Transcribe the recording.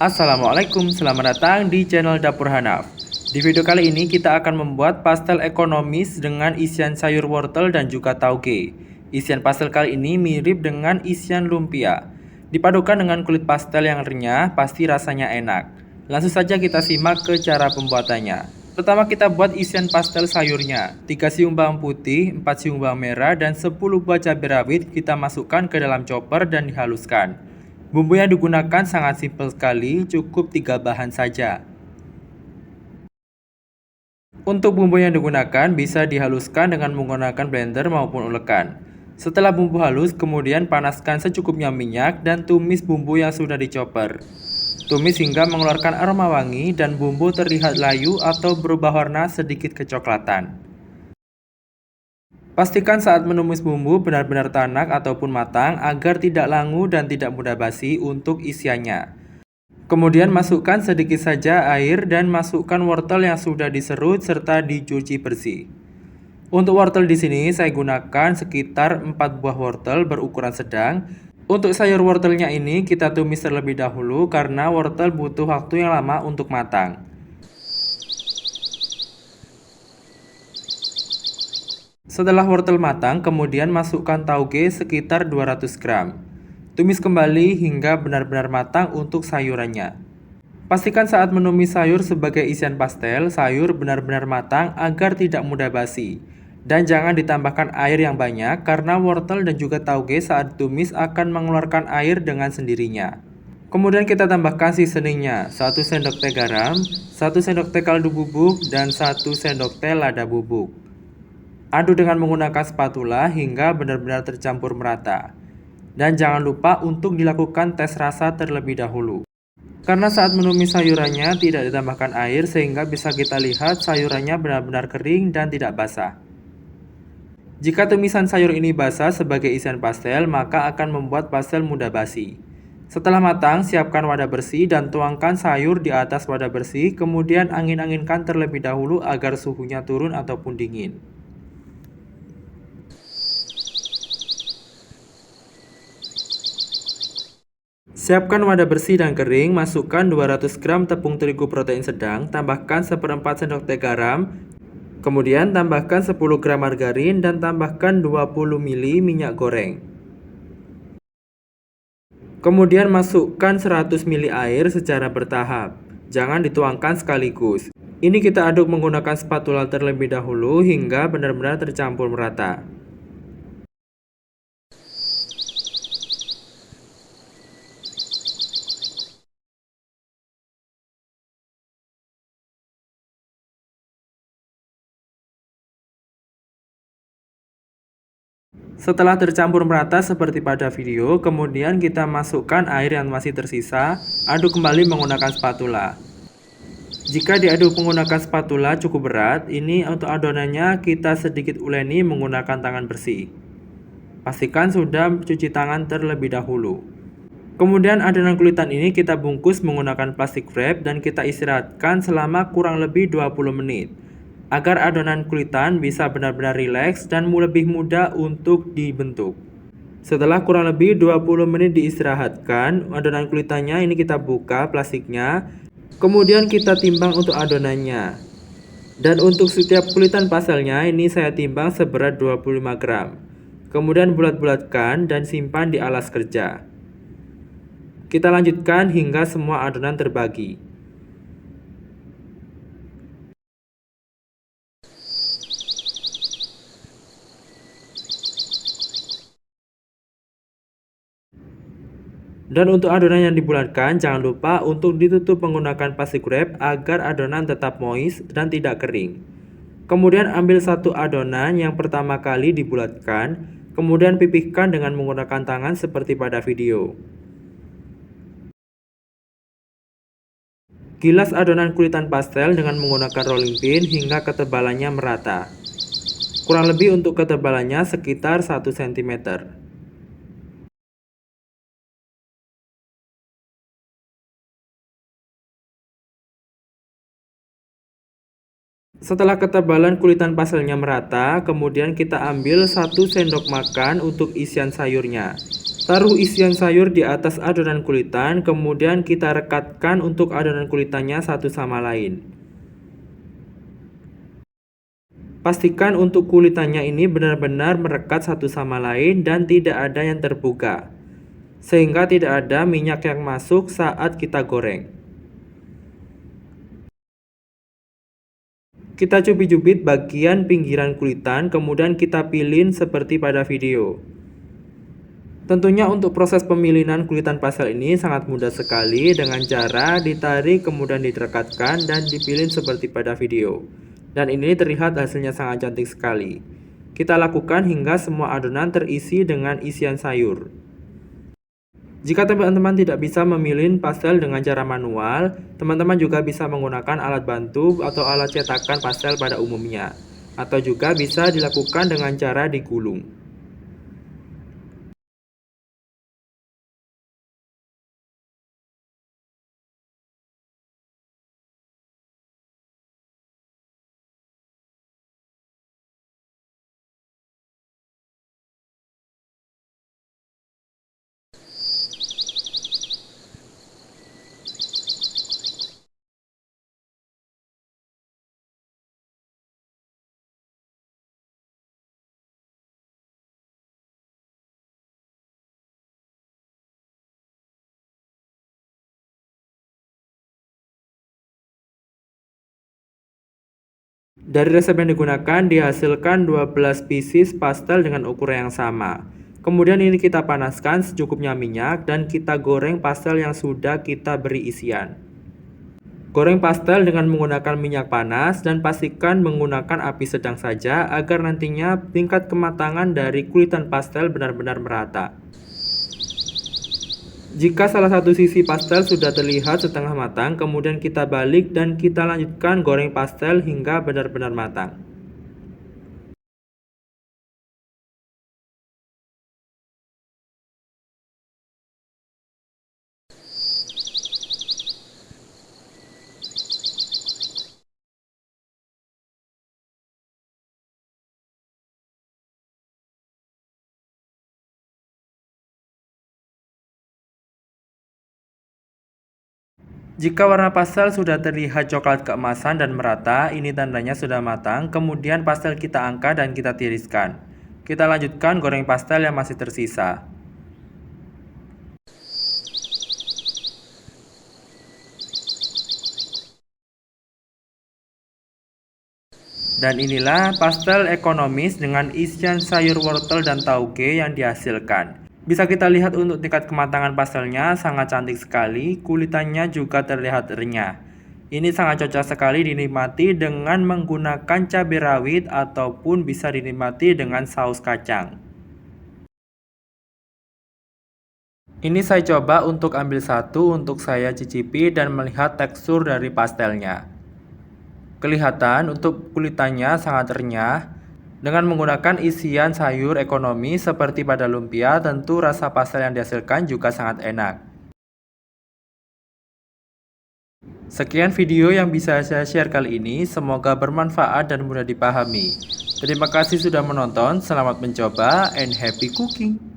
Assalamualaikum, selamat datang di channel Dapur Hanaf. Di video kali ini kita akan membuat pastel ekonomis dengan isian sayur wortel dan juga tauge. Isian pastel kali ini mirip dengan isian lumpia. Dipadukan dengan kulit pastel yang renyah, pasti rasanya enak. Langsung saja kita simak ke cara pembuatannya. Pertama kita buat isian pastel sayurnya. 3 siung bawang putih, 4 siung bawang merah, dan 10 buah cabai rawit kita masukkan ke dalam chopper dan dihaluskan. Bumbu yang digunakan sangat simpel sekali, cukup 3 bahan saja. Untuk bumbu yang digunakan bisa dihaluskan dengan menggunakan blender maupun ulekan. Setelah bumbu halus, kemudian panaskan secukupnya minyak dan tumis bumbu yang sudah dicopper. Tumis hingga mengeluarkan aroma wangi dan bumbu terlihat layu atau berubah warna sedikit kecoklatan. Pastikan saat menumis bumbu benar-benar tanak ataupun matang agar tidak langu dan tidak mudah basi untuk isiannya. Kemudian masukkan sedikit saja air dan masukkan wortel yang sudah diserut serta dicuci bersih. Untuk wortel di sini saya gunakan sekitar 4 buah wortel berukuran sedang. Untuk sayur wortelnya ini kita tumis terlebih dahulu karena wortel butuh waktu yang lama untuk matang. Setelah wortel matang, kemudian masukkan tauge sekitar 200 gram. Tumis kembali hingga benar-benar matang untuk sayurannya. Pastikan saat menumis sayur sebagai isian pastel, sayur benar-benar matang agar tidak mudah basi. Dan jangan ditambahkan air yang banyak karena wortel dan juga tauge saat ditumis akan mengeluarkan air dengan sendirinya. Kemudian kita tambahkan seasoningnya, 1 sendok teh garam, 1 sendok teh kaldu bubuk, dan 1 sendok teh lada bubuk. Aduk dengan menggunakan spatula hingga benar-benar tercampur merata. Dan jangan lupa untuk dilakukan tes rasa terlebih dahulu. Karena saat menumis sayurannya tidak ditambahkan air sehingga bisa kita lihat sayurannya benar-benar kering dan tidak basah. Jika tumisan sayur ini basah sebagai isian pastel, maka akan membuat pastel mudah basi. Setelah matang, siapkan wadah bersih dan tuangkan sayur di atas wadah bersih, kemudian angin-anginkan terlebih dahulu agar suhunya turun ataupun dingin. Siapkan wadah bersih dan kering, masukkan 200 gram tepung terigu protein sedang, tambahkan 1/4 sendok teh garam, kemudian tambahkan 10 gram margarin dan tambahkan 20 ml minyak goreng. Kemudian masukkan 100 ml air secara bertahap, jangan dituangkan sekaligus. Ini kita aduk menggunakan spatula terlebih dahulu hingga benar-benar tercampur merata. Setelah tercampur merata seperti pada video, kemudian kita masukkan air yang masih tersisa, aduk kembali menggunakan spatula. Jika diaduk menggunakan spatula cukup berat, ini untuk adonannya kita sedikit uleni menggunakan tangan bersih. Pastikan sudah cuci tangan terlebih dahulu. Kemudian adonan kulitan ini kita bungkus menggunakan plastik wrap dan kita istirahatkan selama kurang lebih 20 menit. Agar adonan kulitan bisa benar-benar rileks dan lebih mudah untuk dibentuk. Setelah kurang lebih 20 menit diistirahatkan, adonan kulitannya ini kita buka plastiknya. Kemudian kita timbang untuk adonannya. Dan untuk setiap kulitan pastelnya ini saya timbang seberat 25 gram. Kemudian bulat-bulatkan dan simpan di alas kerja. Kita lanjutkan hingga semua adonan terbagi. Dan untuk adonan yang dibulatkan, jangan lupa untuk ditutup menggunakan plastik wrap agar adonan tetap moist dan tidak kering. Kemudian ambil satu adonan yang pertama kali dibulatkan, kemudian pipihkan dengan menggunakan tangan seperti pada video. Gilas adonan kulitan pastel dengan menggunakan rolling pin hingga ketebalannya merata. Kurang lebih untuk ketebalannya sekitar 1 cm. Setelah ketebalan kulitan pastelnya merata, kemudian kita ambil 1 sendok makan untuk isian sayurnya. Taruh isian sayur di atas adonan kulitan, kemudian kita rekatkan untuk adonan kulitannya satu sama lain. Pastikan untuk kulitannya ini benar-benar merekat satu sama lain dan tidak ada yang terbuka, sehingga tidak ada minyak yang masuk saat kita goreng. Kita cubit-cubit bagian pinggiran kulitan, kemudian kita pilin seperti pada video. Tentunya untuk proses pemilinan kulitan pastel ini sangat mudah sekali dengan cara ditarik kemudian direkatkan dan dipilin seperti pada video. Dan ini terlihat hasilnya sangat cantik sekali. Kita lakukan hingga semua adonan terisi dengan isian sayur. Jika teman-teman tidak bisa memilih pastel dengan cara manual, teman-teman juga bisa menggunakan alat bantu atau alat cetakan pastel pada umumnya, atau juga bisa dilakukan dengan cara digulung. Dari resep yang digunakan dihasilkan 12 pieces pastel dengan ukuran yang sama. Kemudian ini kita panaskan secukupnya minyak dan kita goreng pastel yang sudah kita beri isian. Goreng pastel dengan menggunakan minyak panas dan pastikan menggunakan api sedang saja agar nantinya tingkat kematangan dari kulitan pastel benar-benar merata. Jika salah satu sisi pastel sudah terlihat setengah matang, kemudian kita balik dan kita lanjutkan goreng pastel hingga benar-benar matang. Jika warna pastel sudah terlihat coklat keemasan dan merata, ini tandanya sudah matang. Kemudian pastel kita angkat dan kita tiriskan. Kita lanjutkan goreng pastel yang masih tersisa. Dan inilah pastel ekonomis dengan isian sayur wortel dan tauge yang dihasilkan. Bisa kita lihat untuk tingkat kematangan pastelnya sangat cantik sekali, kulitannya juga terlihat renyah. Ini sangat cocok sekali dinikmati dengan menggunakan cabai rawit ataupun bisa dinikmati dengan saus kacang. Ini saya coba untuk ambil satu untuk saya cicipi dan melihat tekstur dari pastelnya. Kelihatan untuk kulitannya sangat renyah. Dengan menggunakan isian sayur ekonomi seperti pada lumpia, tentu rasa pastel yang dihasilkan juga sangat enak. Sekian video yang bisa saya share kali ini, semoga bermanfaat dan mudah dipahami. Terima kasih sudah menonton, selamat mencoba and happy cooking!